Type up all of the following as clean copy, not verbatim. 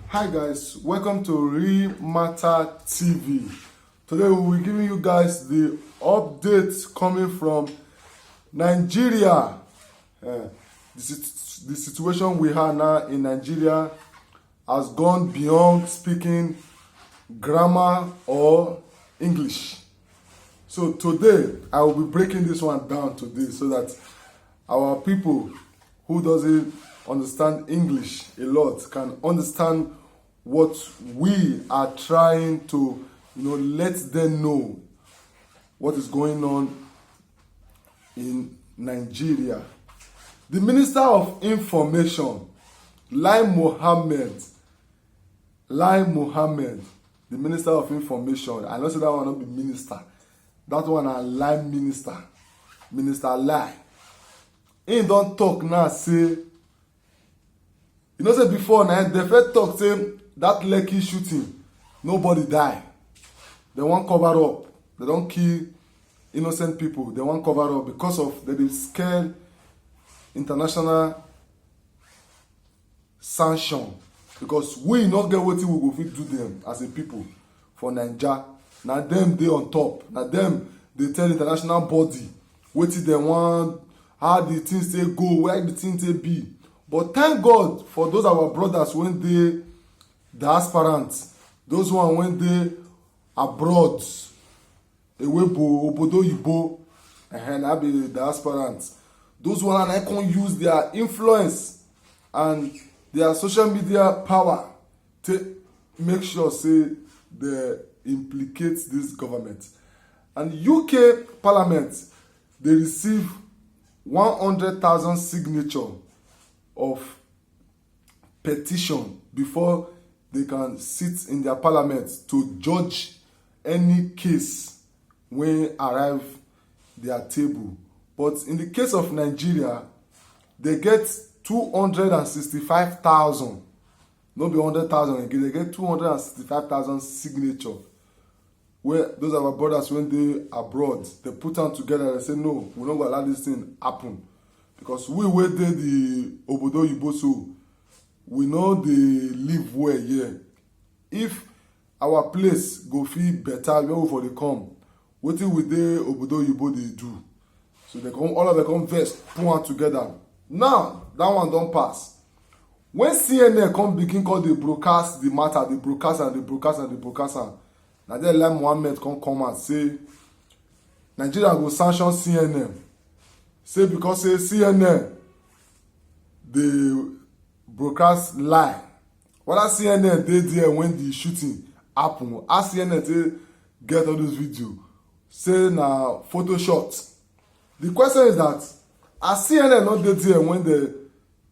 Hi guys, welcome to Real Matter TV. Today we will be giving you guys the updates coming from Nigeria. The situation we have now in Nigeria has gone beyond speaking grammar or English. So today I will be breaking this one down today so that our people who doesn't understand English a lot can understand what we are trying to let them know what is going on in Nigeria. The Minister of Information, Lai Mohammed, the Minister of Information, I know say that one not be minister, that one a Lai Minister, Minister Lai. He don't talk now say, say before now, the first talk say that Lekki shooting, nobody die. They won't cover up. They don't kill innocent people. They won't cover up because of they scare international sanction. Because we not get what we go fit do them as a people for Naija. Now them they on top. Now them they tell international body what they want, how the things they go, where the things they be. But thank God for those our brothers when they aspirants, those one when they abroad, Ewebo, Obodo Yibo, and I be the aspirants. Those one I can use their influence and their social media power to make sure say they implicate this government. And UK Parliament they receive 100,000 signature of petition before they can sit in their parliament to judge any case when arrive their table. But in the case of Nigeria, they get 265,000. Not be 100,000 again. They get 265,000 signature. Where those are our brothers when they abroad, they put them together and say, no, we're not going to allow this thing happen. Because we waited the Obodo Yibo, so we know they live well here. If our place go feel better where we for they come, what will the Obodo Yibo they do? So they come, all of them come first, put one together. Now that one don't pass. When CNN come begin call they broadcast the matter, they broadcast. Now then Lai Mohammed come and say Nigeria go sanction CNN. Say because say CNN they broadcast lie. Whether CNN they there when the shooting happen, as CNN they get all those videos, say na Photoshop. The question is that as CNN not there when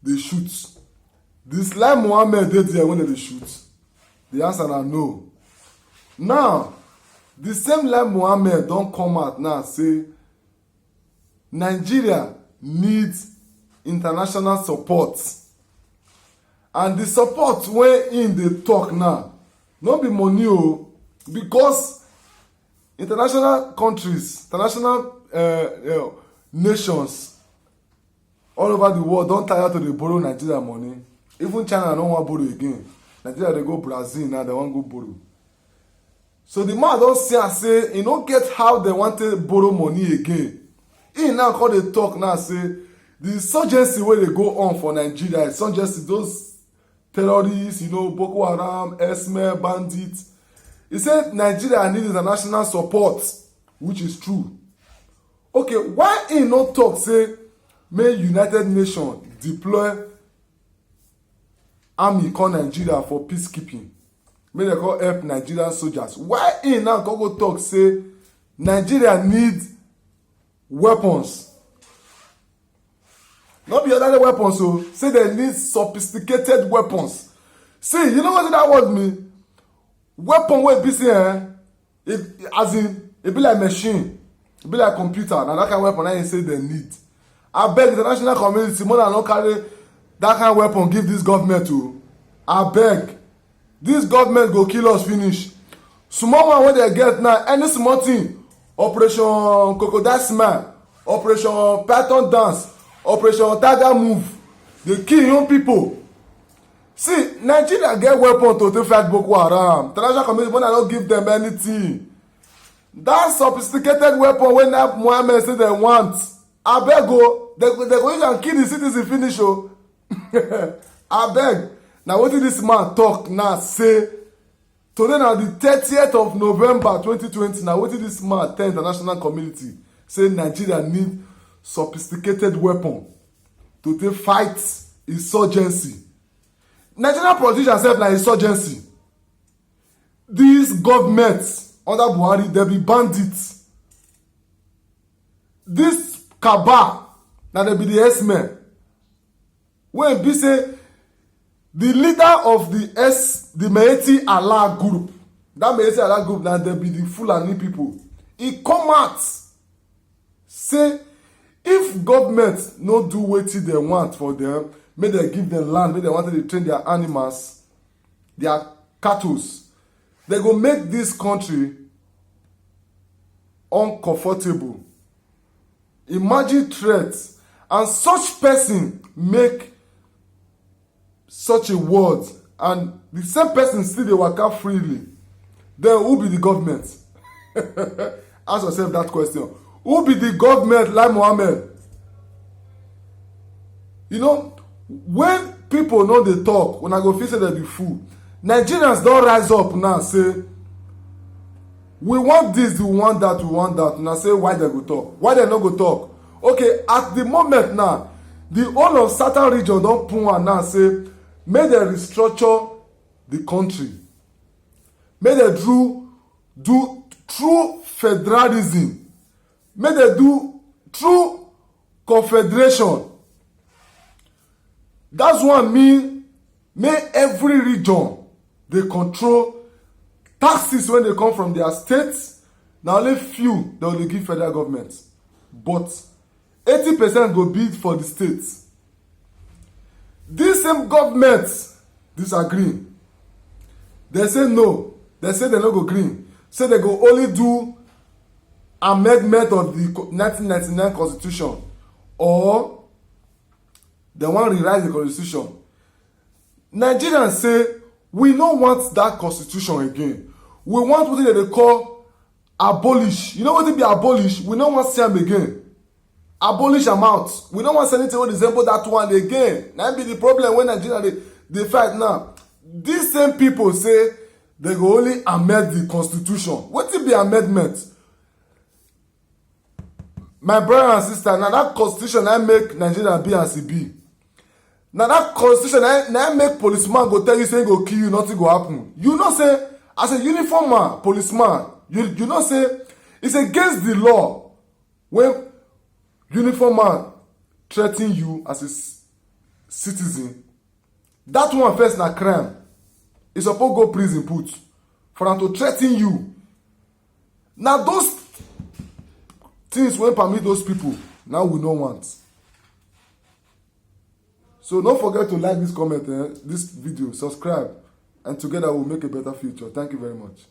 they shoot, this Lai Mohammed they there when they shoot. The answer na no. Now the same Lai Mohammed don't come out now say Nigeria needs international support. And the support wey in dey talk now no be money o, because international countries, international nations all over the world don tire to dey borrow Nigeria money. Even China no wan borrow again. Nigeria dey go Brazil now, they wan go borrow. So the man don see am say e no get how they wan take borrow money again. He now come dey talk now say the insurgency wey dey go on for Nigeria, insurgency, those terrorists, Boko Haram, Esme, bandits. He said Nigeria needs international support, which is true. Okay, why he no talk say may United Nations deploy army come Nigeria for peacekeeping? May they go help Nigerian soldiers. Why he now go talk say Nigeria needs weapons? Not be other weapons, so say they need sophisticated weapons. See, you know what that word mean? Weapon wey be say as in it be like machine, it be like computer. Now that kind of weapon I say they need. I beg the international community more than not carry that kind of weapon give this government to. I beg. This government go kill us finish. Small one wey they get now, any small thing, Operation Crocodile Smile, Operation Python Dance, Operation Tiger Move, they kill young people. See, Nigeria get weapon to fight Boko Haram. International community when I don't give them anything. That sophisticated weapon when that Mohammed say they want, abeg o, they go use and kill the citizen finish o. Abeg. Na wetin this man talk now say today na the 30th of November 2020. Na wetin this man tell international community say Nigeria need sophisticated weapon to take fight insurgency. Nigerian politicians sef na insurgency. These governments under Buhari, they be bandits. This cabal, na they be the S-men. When be say the leader of the Maeti Allah group, that Maeti Allah group, na they be the Fulani people. He come out say if government no do wetin they want for them, make they give them land, make they want to train their animals, their cattle, they go make this country uncomfortable. Imagine threats, and such person make such a word, and the same person still dey waka freely. Then who be the government? Ask yourself that question. Who be the government like Mohammed? You know, when people no dey talk, when I go feel say dem be fool, Nigerians don rise up now say we want this, we want that, we want that. Now say why they go talk? Why they no go talk? Okay, at the moment now, the whole of certain region don put one now say make they restructure the country. Make they do true federalism. Make they do true confederation. That's what mean make every region they control taxes when they come from their states. Na only few they will give federal government, but 80% go bid for the states. This same government disagree. They say no. They say they no go green. Say they go only do amendment of the 1999 constitution, or they want to rewrite the constitution. Nigerians say we no want that constitution again. We want what they call abolish. You know what it be abolish? We no want see am again. Abolish am out. We no want anything wey resemble that one again. Na be the problem when Nigeria dey fight now. These same people say they go only amend the constitution. Wetin be amendment? My brother and sister, na that constitution na make Nigeria be as e be. Na that constitution na make policeman go tell you say he go kill you, nothing go happen. You know say as a uniform man, policeman, you know say it's against the law when uniform man threaten you as a citizen. That one first na crime. E suppose go prison put for am to threaten you. Na those things wey permit those people now we no want. So don't forget to like this comment, this video, subscribe, and together we'll make a better future. Thank you very much.